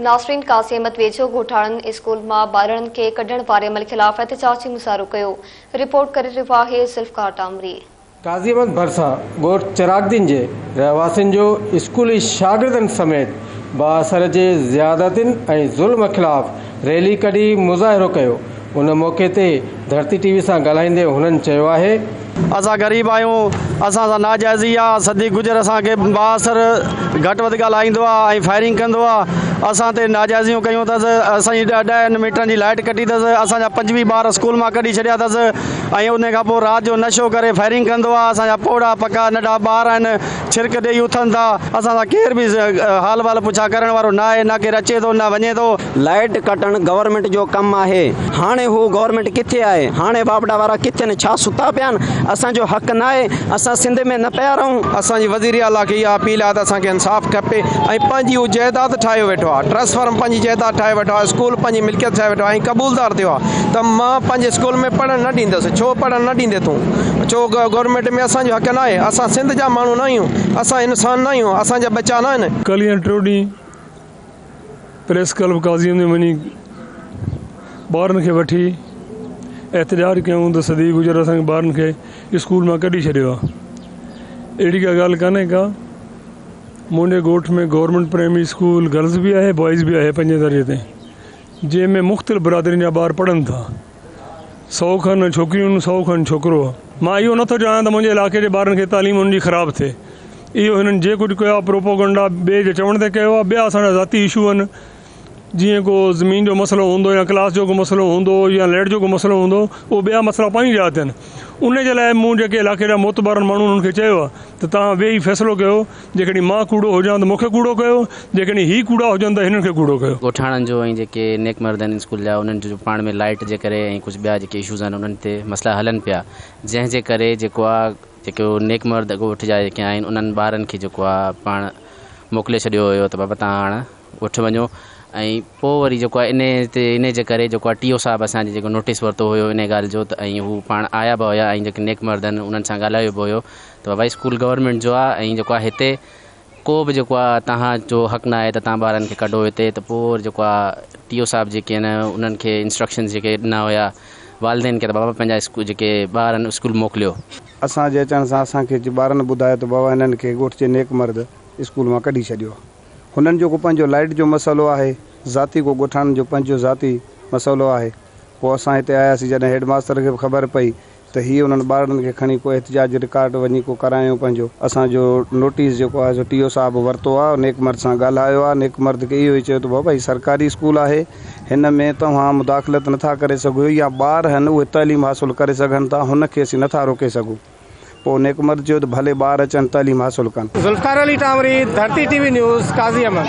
नासरीन कासी अहमद वेझो घोटाड़न स्कूल मां ॿारनि खे कढण वारे अमल खिलाफ़ एहतजाजी मुज़ाहिरो कयो। रिपोर्ट करे रहियो आहे ज़ुल्फ़कार तामरी। काज़ी अहमद भरसा ॻोठ चिरागदीन जे रहवासियुनि जो स्कूली शागिर्दनि समेत बासर जे ज़ियादतियुनि ऐं ज़ुल्म खिलाफ़ रैली कढी मुज़ाहिरो कयो। उन मौक़े ते धरती टीवी सां ॻाल्हाईंदे हुननि चयो आहे, असां ग़रीब आहियूं, असां सां नाजाइज़ी आहे। सदी गुजर असांखे बासर घटि वधि ॻाल्हाईंदो आहे ऐं फायरिंग कंदो आहे। असां ते नाजाइज़ियूं कयूं अथसि। असांजी 10 मीटरनि जी लाइट कटी अथसि। असांजा 25 ॿार स्कूल मां कढी छॾिया अथसि ऐं उन खां पोइ राति जो नशो करे फायरिंग कंदो आहे। असांजा पोड़ा पका नंढा ॿार आहिनि, छिरक ॾेई उथनि था। असां सां केर बि हाल वाल पुछा करण वारो न आहे, न केरु अचे थो न वञे थो। लाइट कटण गवर्नमेंट जो कमु आहे। हाणे हू गवर्नमेंट किथे आहे? हाणे बाबड़ा वारा किथे आहिनि? छा सुता पिया आहिनि? असांजो हक़ न आहे? असां सिंध में न पिया रहूं? असांजी वज़ीर आला खे इहा अपील आहे त असांखे इंसाफ़ खपे ऐं पंहिंजी हू जाइदाद ठाहे वेठो आहे। ट्रस्ट फर्म पंहिंजी जाइदाद ठाहे वेठो आहे, स्कूल पंहिंजी मिल्कियत ठाहे वेठो आहे ऐं क़बूलदार थियो आहे त मां पंहिंजे स्कूल में पढ़णु न ॾींदुसि। छो पढ़णु न ॾींदे तूं? छो गवर्नमेंट में असांजो हक़ न आहे? असां सिंध जा माण्हू न आहियूं, असां इंसान न आहियूं, असांजा बच्चा न आहिनि। कल या टियों ॾींहुं प्रेस क्लब काज़ीअ में वञी ॿारनि खे वठी एहतजाज कयूं त सदी गुजर असांखे ॿारनि खे स्कूल मां कढी छॾियो आहे। अहिड़ी का ॻाल्हि कान्हे का। मुंहिंजे ॻोठ में गवर्नमेंट प्राइमरी स्कूल गर्ल्स बि आहे, बॉइज़ बि आहे 5 दर्जे ते, जंहिंमें मुख़्तलिफ़ बिरादरियुनि जा ॿार पढ़नि था। 100 खनि छोकिरियूं, 100 खनि छोकिरो आहे। मां इहो नथो चाहियां त मुंहिंजे इलाइक़े जे ॿारनि खे तालीम उनजी ख़राबु थिए। इहो हिननि जे कुझु कयो आहे प्रोपोगंडा ॿिए जे चवण ते कयो आहे। ॿिया असांजा ज़ाती इशू आहिनि, जीअं को ज़मीन जो मसइलो हूंदो या क्लास जो को मसइलो हूंदो या लाइट जो को मसइलो हूंदो, उहो ॿिया मसइला पंहिंजी जाइ ते आहिनि। उन जे लाइ मूं जेके इलाइक़े जा मोतबारनि माण्हू उन्हनि खे चयो आहे त तव्हां वेही फ़ैसिलो कयो। जेकॾहिं मां कूड़ो हुजां त मूंखे कूड़ो कयो, जेकॾहिं ही कूड़ा हुजनि त हिननि खे कूड़ो कयो। ॻोठाणनि जो ऐं जेके नेक मर्द आहिनि स्कूल जा, उन्हनि जो पाण में लाइट जे करे ऐं कुझु ॿिया जेके इशूज़ आहिनि उन्हनि ते मसइला हलनि पिया, जंहिंजे करे जेको आहे जेको नेक मर्द ॻोठ जा जेके आहिनि उन्हनि ॿारनि खे जेको आहे पाण मोकिले छॾियो हुयो त बाबा तव्हां हाणे ॻोठ वञो। ऐं पोइ वरी जेको आहे इन जे करे जेको आहे टीओ साहिबु असांजे जेको नोटिस वरितो हुयो इन ॻाल्हि जो त ऐं हू पाण आया बि हुया ऐं जेके नेक मर्द आहिनि उन्हनि सां ॻाल्हायो बि हुयो त बाबा स्कूल गवर्नमेंट जो आहे ऐं जेको आहे हिते को बि जेको आहे तव्हांजो हक़ न आहे त तव्हां ॿारनि खे कढो हिते। त पोइ जेको आहे टीओ साहिबु जेके आहिनि उन्हनि खे इंस्ट्रक्शन्स जेके ॾिना हुया वालदेन खे त बाबा पंहिंजा स्कूल जेके ॿार आहिनि स्कूल मोकिलियो। असांजे अचण सां असांखे ॿारनि ॿुधायो त बाबा हिननि खे ॻोठ जे नेक मर्द स्कूल मां कढी छॾियो। हुननि जो को पंहिंजो लाइट जो मसइलो आहे, ज़ाती को ॻोठाणनि जो पंहिंजो ज़ाती मसइलो आहे। पोइ असां हिते आयासीं जॾहिं हेड मास्टर खे ख़बर पई त हीअ उन्हनि ॿारनि खे खणी को एहतिजाज रिकार्ड वञी को करायूं। पंहिंजो असांजो नोटिस जेको आहे जो टीओ साहिबु वरितो आहे, नेक मर्द सां ॻाल्हायो आहे। नेक मर्द खे इहो ई चयो त बाबा हीउ सरकारी स्कूल आहे, हिन में तव्हां मुदाख़लत नथा करे सघो या ॿार आहिनि उहे तइलीम हासिलु करे सघनि था, हुनखे असीं नथा रोके सघूं। पोइ नेक मर्द चयो त भले ॿार अचनि तइलीम हासिलु कनि। ज़ुल्फ़कार तामरी, धरती टीवी न्यूज़, काज़ी अहमद।